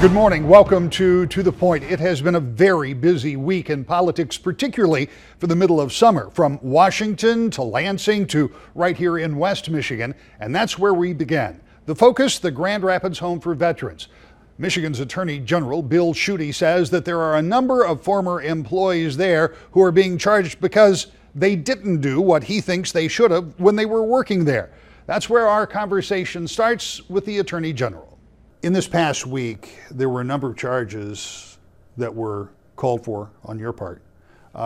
Good morning. Welcome to the Point. It has been a very busy week in politics, particularly for the middle of summer, from Washington to Lansing to right here in West Michigan. And that's where we began. The focus, the Grand Rapids Home for Veterans. Michigan's Attorney General Bill Schuette says that there are a number of former employees there who are being charged because they didn't do what he thinks they should have when they were working there. That's where our conversation starts with the Attorney General. In this past week, there were a number of charges that were called for on your part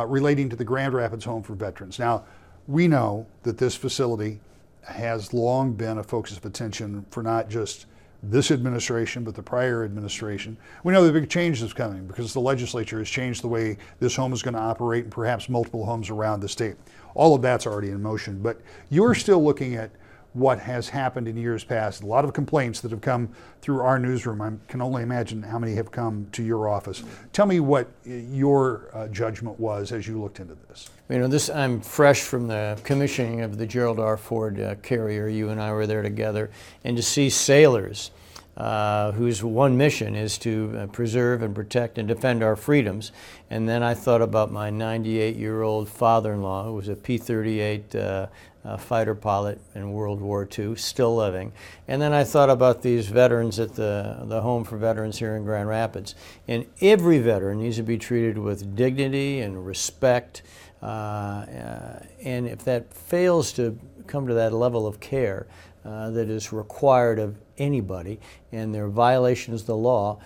relating to the Grand Rapids Home for Veterans. Now, we know that this facility has long been a focus of attention for not just this administration, but the prior administration. We know the big change is coming because the legislature has changed the way this home is going to operate and perhaps multiple homes around the state. All of that's already in motion, but you're still looking at what has happened in years past. A lot of complaints that have come through our newsroom. I can only imagine how many have come to your office. Tell me what your judgment was as you looked into this. You know, I'm fresh from the commissioning of the Gerald R. Ford carrier. You and I were there together, and to see sailors whose one mission is to preserve and protect and defend our freedoms. And then I thought about my 98-year-old father-in-law, who was a P-38 fighter pilot in World War II, still living. And then I thought about these veterans at the Home for Veterans here in Grand Rapids. And every veteran needs to be treated with dignity and respect. And if that fails to come to that level of care that is required of anybody, and there are violations of the law,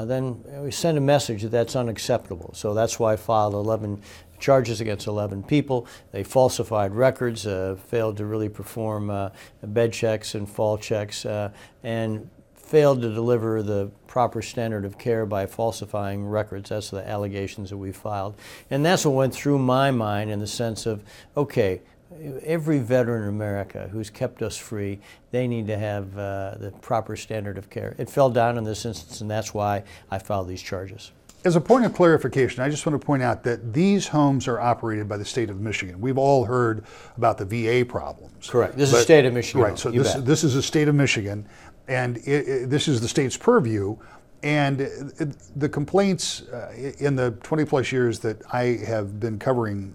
then we send a message that that's unacceptable. So that's why I filed 11 charges against 11 people. They falsified records, failed to really perform bed checks and fall checks, and failed to deliver the proper standard of care by falsifying records. That's the allegations that we filed. And that's what went through my mind in the sense of, okay, every veteran in America who's kept us free, they need to have the proper standard of care. It fell down in this instance, and that's why I filed these charges. As a point of clarification, I just want to point out that these homes are operated by the state of Michigan. We've all heard about the VA problems. Correct. This is the state of Michigan. Right. So this is the state of Michigan, and this is the state's purview. And the complaints in the 20 plus years that I have been covering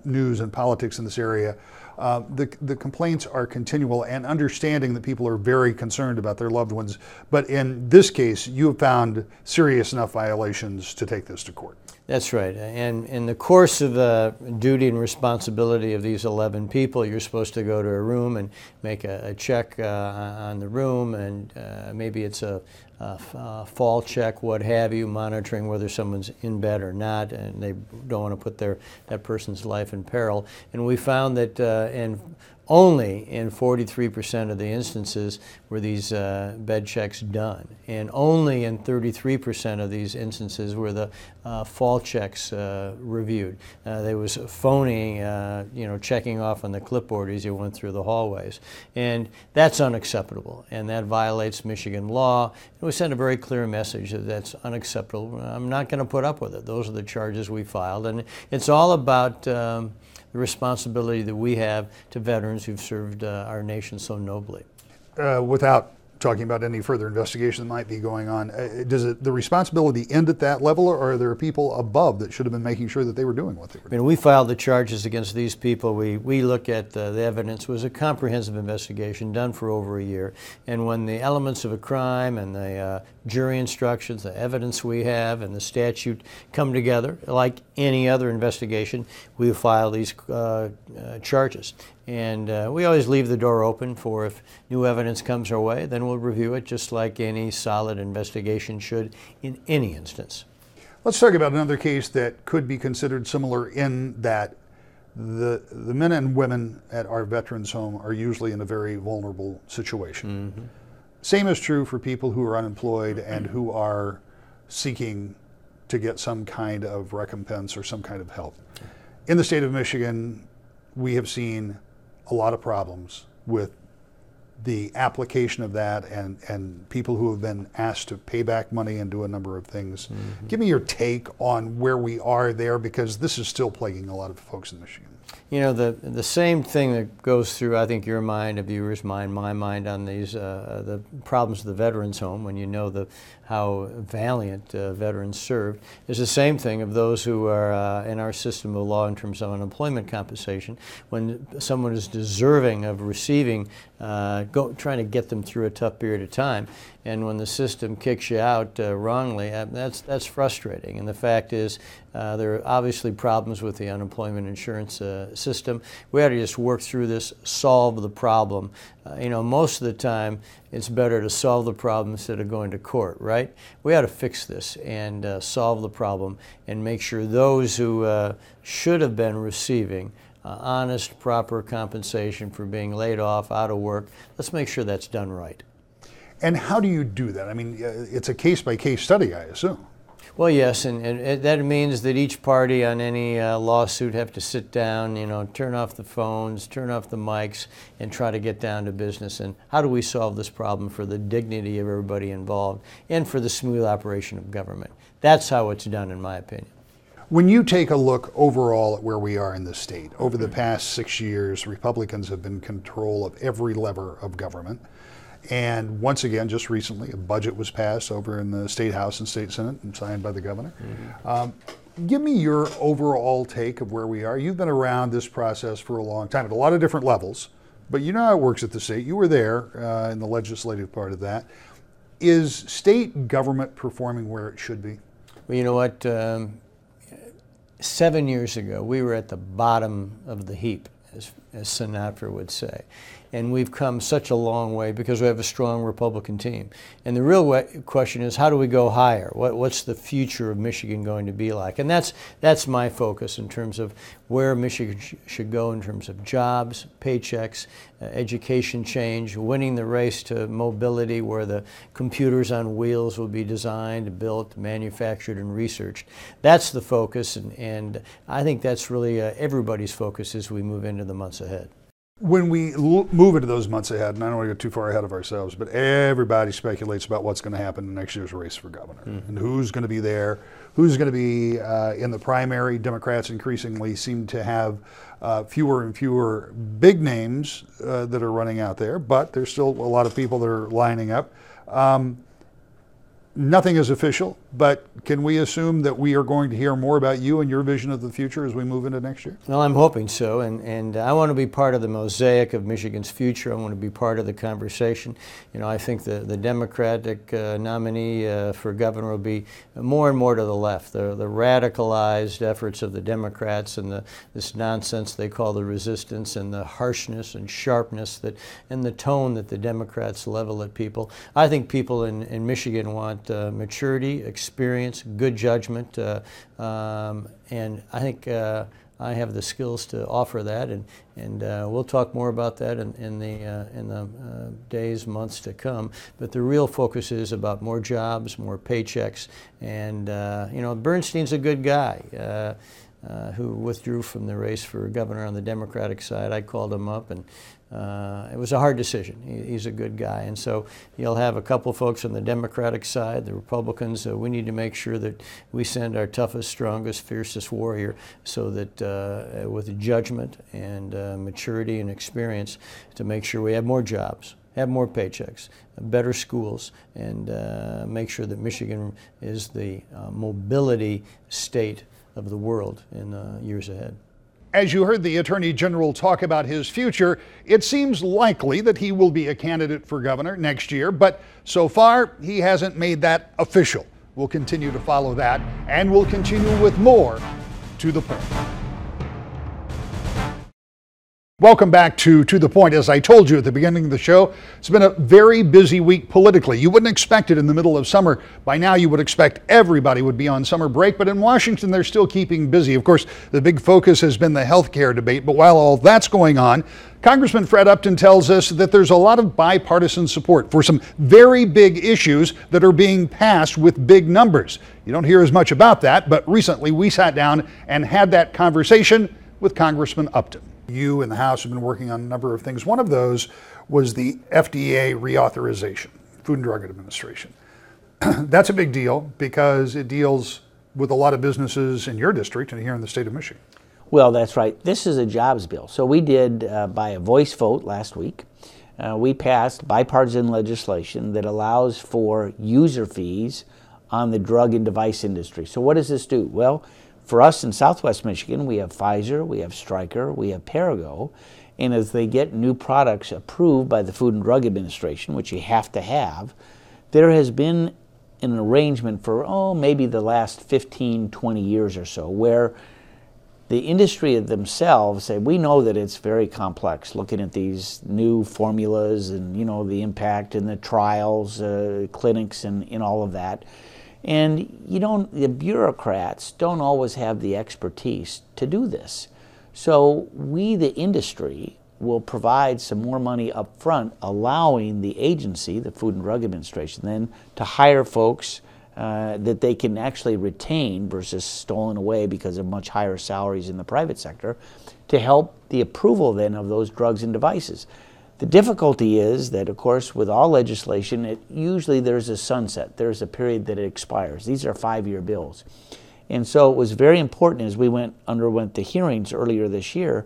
news and politics in this area, the complaints are continual, and understanding that people are very concerned about their loved ones. But in this case, you have found serious enough violations to take this to court. That's right. And in the course of the duty and responsibility of these 11 people, you're supposed to go to a room and make a check on the room, and maybe it's a fall check, what have you, monitoring whether someone's in bed or not, and they don't want to put that person's life in peril. And we found that only in 43% of the instances were these bed checks done, and only in 33% of these instances were the fall checks reviewed. There was phoning, checking off on the clipboard as you went through the hallways, and that's unacceptable, and that violates Michigan law. And we sent a very clear message that that's unacceptable. I'm not going to put up with it. Those are the charges we filed, and it's all about the responsibility that we have to veterans who've served our nation so nobly. Without talking about any further investigation that might be going on, does the responsibility end at that level, or are there people above that should have been making sure that they were doing what they were doing? We filed the charges against these people. We look at the evidence. It was a comprehensive investigation done for over a year, and when the elements of a crime and the jury instructions, the evidence we have, and the statute come together, like any other investigation, we file these charges. And we always leave the door open for if new evidence comes our way, then we'll review it just like any solid investigation should in any instance. Let's talk about another case that could be considered similar in that the men and women at our veterans home are usually in a very vulnerable situation. Mm-hmm. Same is true for people who are unemployed and who are seeking to get some kind of recompense or some kind of help. In the state of Michigan, we have seen a lot of problems with the application of that and people who have been asked to pay back money and do a number of things. Mm-hmm. Give me your take on where we are there, because this is still plaguing a lot of folks in Michigan. You know, the same thing that goes through, I think, your mind, a viewer's mind, my mind on these the problems of the veterans' home, when you know how valiant veterans served, is the same thing of those who are in our system of law in terms of unemployment compensation. When someone is deserving of receiving, trying to get them through a tough period of time, and when the system kicks you out wrongly, that's frustrating. And the fact is, there are obviously problems with the unemployment insurance system. We ought to just work through this, solve the problem. You know, most of the time, it's better to solve the problem instead of going to court, right? We ought to fix this and solve the problem and make sure those who should have been receiving honest, proper compensation for being laid off, out of work, let's make sure that's done right. And how do you do that? I mean, it's a case-by-case study, I assume. Well, yes, and that means that each party on any lawsuit have to sit down, you know, turn off the phones, turn off the mics, and try to get down to business. And how do we solve this problem for the dignity of everybody involved and for the smooth operation of government? That's how it's done, in my opinion. When you take a look overall at where we are in the state, over the past 6 years, Republicans have been in control of every lever of government. And once again, just recently, a budget was passed over in the State House and State Senate and signed by the governor. Mm-hmm. Give me your overall take of where we are. You've been around this process for a long time at a lot of different levels, but you know how it works at the state. You were there in the legislative part of that. Is state government performing where it should be? Well, you know what? 7 years ago, we were at the bottom of the heap, as Sinatra would say. And we've come such a long way because we have a strong Republican team. And the real question is, how do we go higher? What's the future of Michigan going to be like? And that's my focus in terms of where Michigan should go in terms of jobs, paychecks, education change, winning the race to mobility, where the computers on wheels will be designed, built, manufactured, and researched. That's the focus, and I think that's really everybody's focus as we move into the months ahead. When we move into those months ahead, and I don't want to get too far ahead of ourselves, but everybody speculates about what's going to happen in next year's race for governor, and who's going to be there, who's going to be in the primary. Democrats increasingly seem to have fewer and fewer big names that are running out there, but there's still a lot of people that are lining up. Nothing is official, but can we assume that we are going to hear more about you and your vision of the future as we move into next year? Well, I'm hoping so, and I want to be part of the mosaic of Michigan's future. I want to be part of the conversation. You know, I think the Democratic nominee for governor will be more and more to the left. The radicalized efforts of the Democrats and this nonsense they call the resistance, and the harshness and sharpness and the tone that the Democrats level at people. I think people in Michigan want maturity, experience, good judgment, and I think I have the skills to offer that, and we'll talk more about that in the days, months to come. But the real focus is about more jobs, more paychecks, and you know, Bernstein's a good guy. Who withdrew from the race for governor on the Democratic side. I called him up, and it was a hard decision. He's a good guy. And so you'll have a couple folks on the Democratic side, the Republicans. We need to make sure that we send our toughest, strongest, fiercest warrior, so that with judgment and maturity and experience, to make sure we have more jobs, have more paychecks, better schools, and make sure that Michigan is the mobility state of the world in years ahead. As you heard the Attorney General talk about his future, it seems likely that he will be a candidate for governor next year, but so far he hasn't made that official. We'll continue to follow that, and we'll continue with more To the Point. Welcome back to the Point. As I told you at the beginning of the show, it's been a very busy week politically. You wouldn't expect it in the middle of summer. By now, you would expect everybody would be on summer break, but in Washington, they're still keeping busy. Of course, the big focus has been the health care debate, but while all that's going on, Congressman Fred Upton tells us that there's a lot of bipartisan support for some very big issues that are being passed with big numbers. You don't hear as much about that, but recently we sat down and had that conversation with Congressman Upton. You and the House have been working on a number of things. One of those was the FDA reauthorization, Food and Drug Administration. That's a big deal because it deals with a lot of businesses in your district and here in the state of Michigan. Well, that's right. This is a jobs bill. So we did, by a voice vote last week, we passed bipartisan legislation that allows for user fees on the drug and device industry. So what does this do? Well, for us in Southwest Michigan, we have Pfizer, we have Stryker, we have Perrigo, and as they get new products approved by the Food and Drug Administration, which you have to have, there has been an arrangement for, maybe the last 15, 20 years or so, where the industry themselves say, we know that it's very complex, looking at these new formulas and, the impact and the trials, clinics and all of that. And the bureaucrats don't always have the expertise to do this. So we, the industry, will provide some more money up front, allowing the agency, the Food and Drug Administration, then to hire folks that they can actually retain versus stolen away because of much higher salaries in the private sector, to help the approval then of those drugs and devices. The difficulty is that, of course, with all legislation, usually there's a sunset. There's a period that it expires. These are 5-year bills. And so it was very important as we underwent the hearings earlier this year.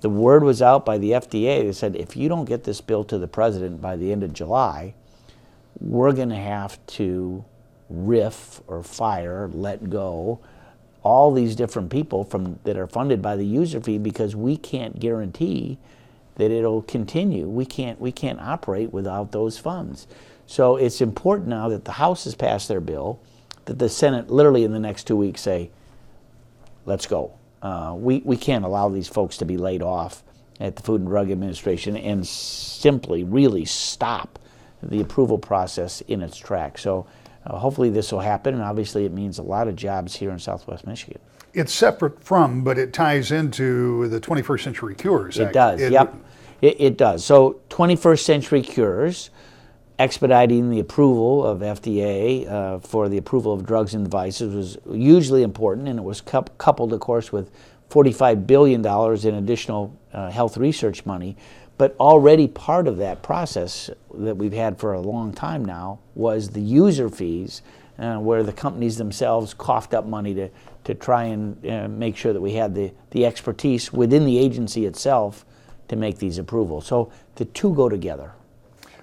The word was out by the FDA. They said, if you don't get this bill to the president by the end of July, we're going to have to riff or fire, let go, all these different people that are funded by the user fee, because we can't guarantee that it'll continue. We can't operate without those funds. So it's important now that the House has passed their bill, that the Senate literally in the next 2 weeks say, let's go. We can't allow these folks to be laid off at the Food and Drug Administration and simply really stop the approval process in its tracks. So hopefully this will happen, and obviously it means a lot of jobs here in Southwest Michigan. It's separate from, but it ties into the 21st Century Cures Act. It does, yep. It does. So 21st Century Cures, expediting the approval of FDA for the approval of drugs and devices, was hugely important, and it was coupled, of course, with $45 billion in additional health research money. But already part of that process that we've had for a long time now was the user fees, where the companies themselves coughed up money to try and make sure that we had the expertise within the agency itself to make these approvals. So the two go together.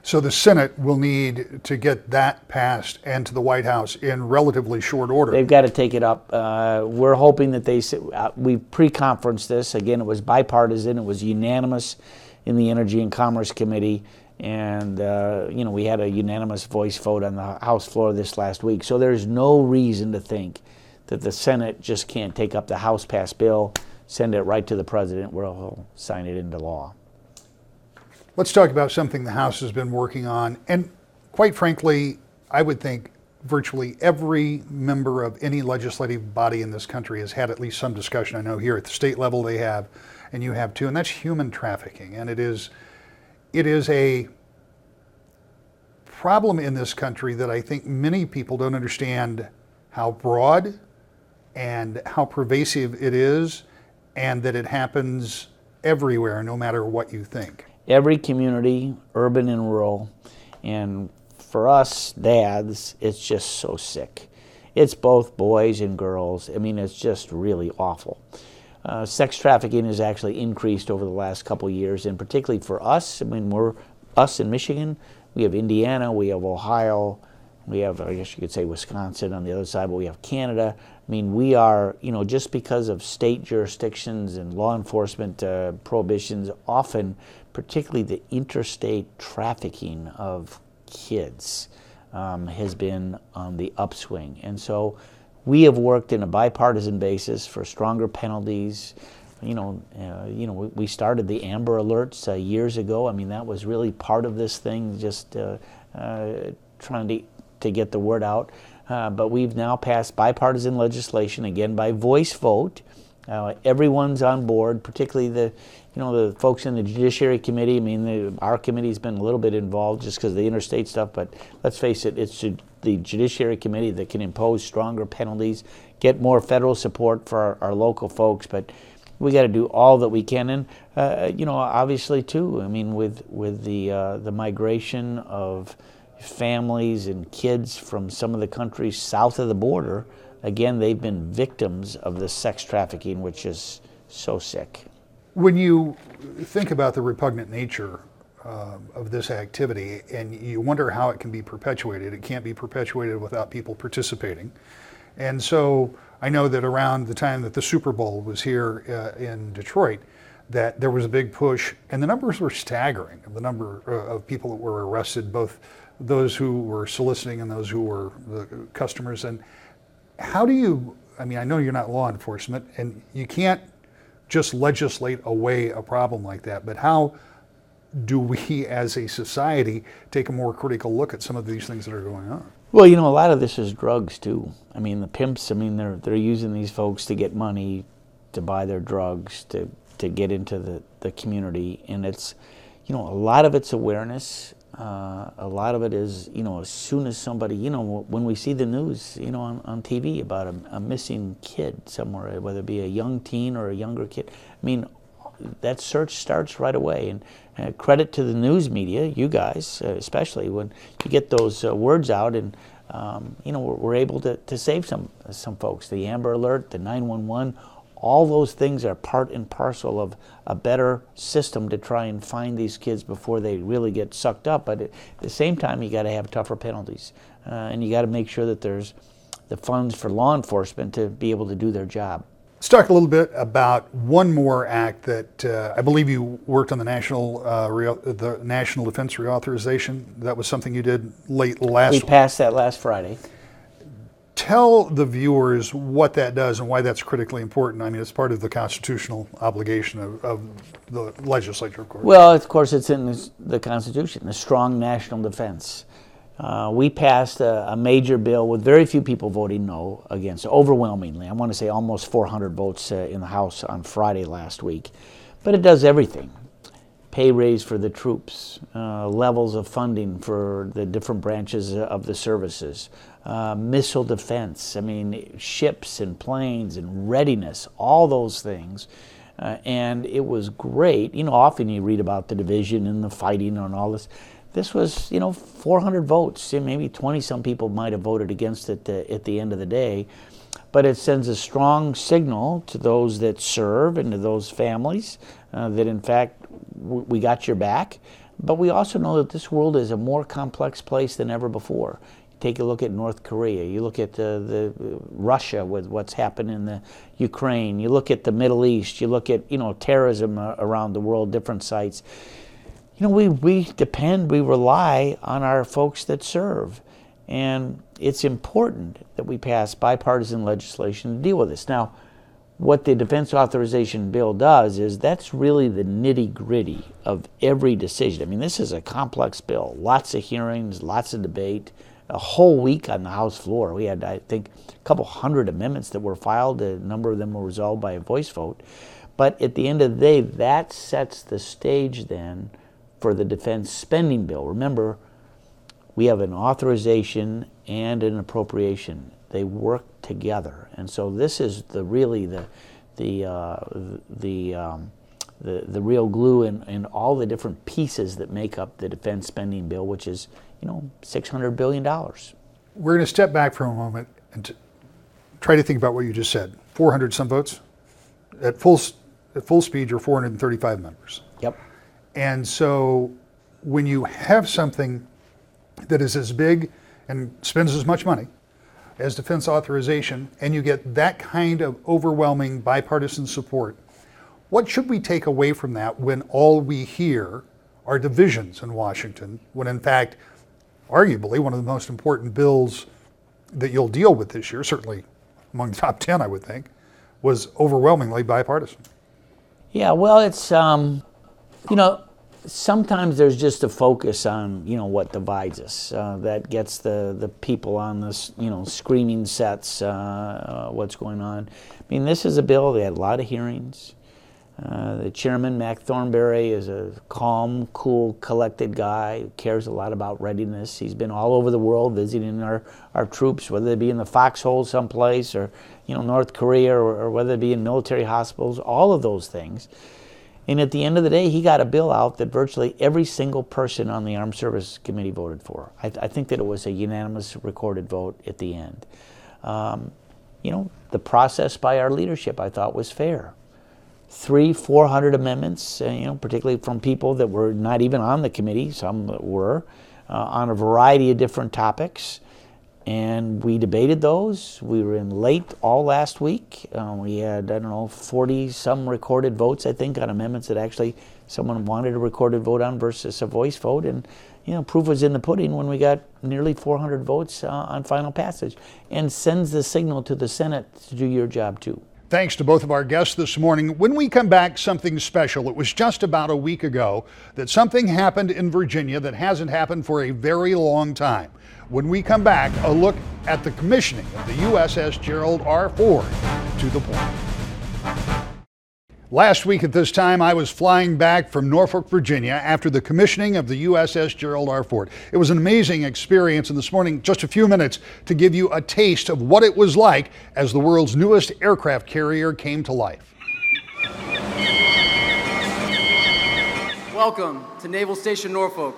So the Senate will need to get that passed and to the White House in relatively short order. They've got to take it up. We're hoping that we pre-conferenced this. Again, it was bipartisan. It was unanimous in the Energy and Commerce Committee. And, we had a unanimous voice vote on the House floor this last week. So there's no reason to think that the Senate just can't take up the House-passed bill, send it right to the president, where he'll sign it into law. Let's talk about something the House has been working on. And quite frankly, I would think virtually every member of any legislative body in this country has had at least some discussion. I know here at the state level they have, and you have too, and that's human trafficking. And it is a problem in this country that I think many people don't understand how broad and how pervasive it is, and that it happens everywhere, no matter what you think. Every community, urban and rural, and for us dads, it's just so sick. It's both boys and girls. I mean, it's just really awful. Sex trafficking has actually increased over the last couple of years, and particularly for us. I mean, us in Michigan. We have Indiana, we have Ohio, we have, I guess you could say, Wisconsin on the other side, but we have Canada. I mean, we are, just because of state jurisdictions and law enforcement prohibitions, often, particularly the interstate trafficking of kids has been on the upswing. And so we have worked in a bipartisan basis for stronger penalties. We started the Amber Alerts years ago. I mean, that was really part of this thing, just trying to get the word out. But we've now passed bipartisan legislation, again by voice vote. Everyone's on board, particularly the folks in the Judiciary Committee. I mean, our committee's been a little bit involved just because of the interstate stuff, but let's face it, it's the Judiciary Committee that can impose stronger penalties, get more federal support for our local folks. But we got to do all that we can, and obviously too. I mean, with the migration of families and kids from some of the countries south of the border, again, they've been victims of the sex trafficking, which is so sick. When you think about the repugnant nature of this activity, and you wonder how it can be perpetuated, it can't be perpetuated without people participating. And so I know that around the time that the Super Bowl was here in Detroit, that there was a big push, and the numbers were staggering, the number of people that were arrested, both those who were soliciting and those who were the customers. And how do you, I mean, I know you're not law enforcement, and you can't just legislate away a problem like that, but how do we as a society take a more critical look at some of these things that are going on? Well, a lot of this is drugs too. I mean, the pimps, they're using these folks to get money, to buy their drugs, to get into the community. And it's, a lot of it's awareness. A lot of it is, as soon as somebody, when we see the news, on TV about a missing kid somewhere, whether it be a young teen or a younger kid, that search starts right away. And credit to the news media, you guys, especially when you get those words out, and we're able to save some folks. The Amber Alert, the 911, all those things are part and parcel of a better system to try and find these kids before they really get sucked up. But at the same time, you got to have tougher penalties, and you got to make sure that there's the funds for law enforcement to be able to do their job. Let's talk a little bit about one more act that I believe you worked on, the National Defense Reauthorization. That was something you did late last week. We passed that last Friday. Tell the viewers what that does and why that's critically important. It's part of the constitutional obligation of the legislature, of course. Well, of course, it's in the Constitution, the strong national defense. We passed a major bill with very few people voting no against, overwhelmingly. I want to say almost 400 votes in the House on Friday last week. But it does everything. Pay raise for the troops, levels of funding for the different branches of the services, missile defense, ships and planes and readiness, all those things. And it was great. Often you read about the division and the fighting and all this. This was, 400 votes. Maybe 20-some people might have voted against it at the end of the day. But it sends a strong signal to those that serve and to those families that, in fact, we got your back. But we also know that this world is a more complex place than ever before. Take a look at North Korea. You look at the Russia with what's happened in the Ukraine. You look at the Middle East. You look at, terrorism around the world, different sites. We rely on our folks that serve. And it's important that we pass bipartisan legislation to deal with this. Now, what the Defense Authorization Bill does is that's really the nitty-gritty of every decision. This is a complex bill. Lots of hearings, lots of debate, a whole week on the House floor. We had, I think, a couple hundred amendments that were filed. A number of them were resolved by a voice vote. But at the end of the day, that sets the stage then for the defense spending bill. Remember, we have an authorization and an appropriation. They work together, and so this is the real glue in all the different pieces that make up the defense spending bill, which is $600 billion. We're going to step back for a moment and try to think about what you just said. 400 some votes at full speed. You're 435 members. Yep. And so when you have something that is as big and spends as much money as defense authorization, and you get that kind of overwhelming bipartisan support, what should we take away from that when all we hear are divisions in Washington, when in fact, arguably one of the most important bills that you'll deal with this year, certainly among the top 10, I would think, was overwhelmingly bipartisan? Yeah, well, it's, sometimes there's just a focus on, what divides us. That gets the people on this, screaming sets, what's going on. This is a bill that had a lot of hearings. The chairman, Mac Thornberry, is a calm, cool, collected guy who cares a lot about readiness. He's been all over the world visiting our troops, whether they be in the foxhole someplace or North Korea or whether it be in military hospitals, all of those things. And at the end of the day, he got a bill out that virtually every single person on the Armed Services Committee voted for. I think that it was a unanimous recorded vote at the end. The process by our leadership, I thought, was fair. 400 amendments, particularly from people that were not even on the committee, some that were, on a variety of different topics. And we debated those. We were in late all last week. We had, 40-some recorded votes, I think, on amendments that actually someone wanted a recorded vote on versus a voice vote. And, proof was in the pudding when we got nearly 400 votes on final passage, and sends the signal to the Senate to do your job too. Thanks to both of our guests this morning. When we come back, something special. It was just about a week ago that something happened in Virginia that hasn't happened for a very long time. When we come back, a look at the commissioning of the USS Gerald R. Ford. To the point. Last week at this time, I was flying back from Norfolk, Virginia after the commissioning of the USS Gerald R. Ford. It was an amazing experience, and this morning, just a few minutes to give you a taste of what it was like as the world's newest aircraft carrier came to life. Welcome to Naval Station Norfolk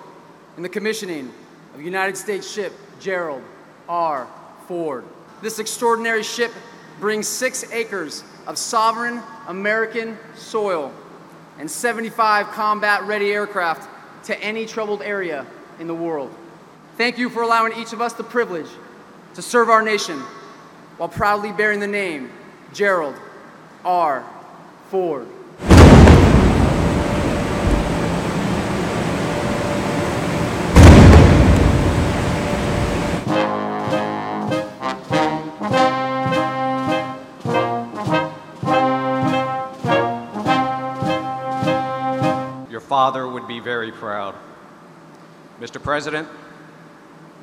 and the commissioning of United States ship Gerald R. Ford. This extraordinary ship brings 6 acres of sovereign American soil and 75 combat-ready aircraft to any troubled area in the world. Thank you for allowing each of us the privilege to serve our nation while proudly bearing the name Gerald R. Ford. Father would be very proud. Mr. President,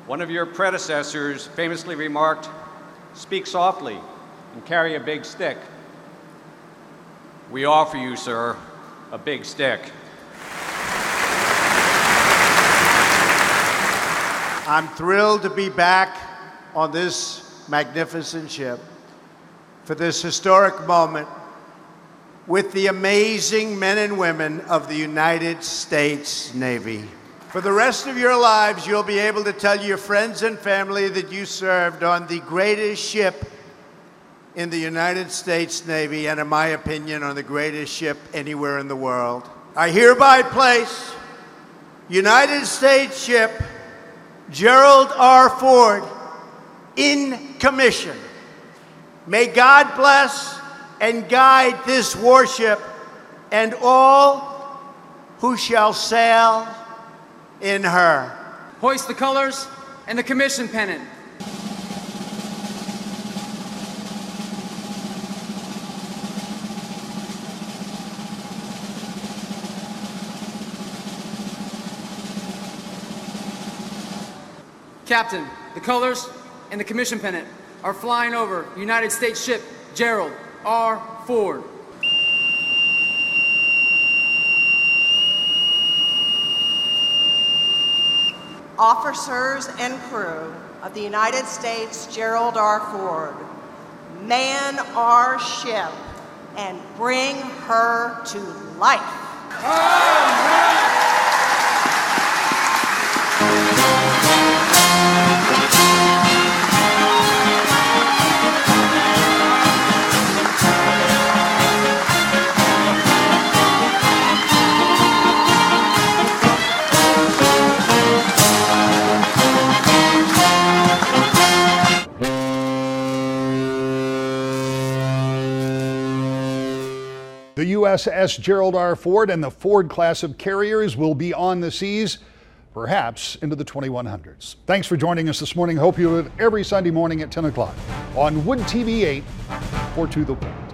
one of your predecessors famously remarked, "Speak softly and carry a big stick." We offer you, sir, a big stick. I'm thrilled to be back on this magnificent ship for this historic moment with the amazing men and women of the United States Navy. For the rest of your lives, you'll be able to tell your friends and family that you served on the greatest ship in the United States Navy, and in my opinion, on the greatest ship anywhere in the world. I hereby place United States ship Gerald R. Ford in commission. May God bless and guide this warship and all who shall sail in her. Hoist the colors and the commission pennant. Captain, the colors and the commission pennant are flying over United States ship Gerald R. Ford. Officers and crew of the United States Gerald R. Ford, man our ship and bring her to life. The USS Gerald R. Ford and the Ford class of carriers will be on the seas, perhaps into the 2100s. Thanks for joining us this morning. Hope you do it every Sunday morning at 10 o'clock on Wood TV 8 for To The Point.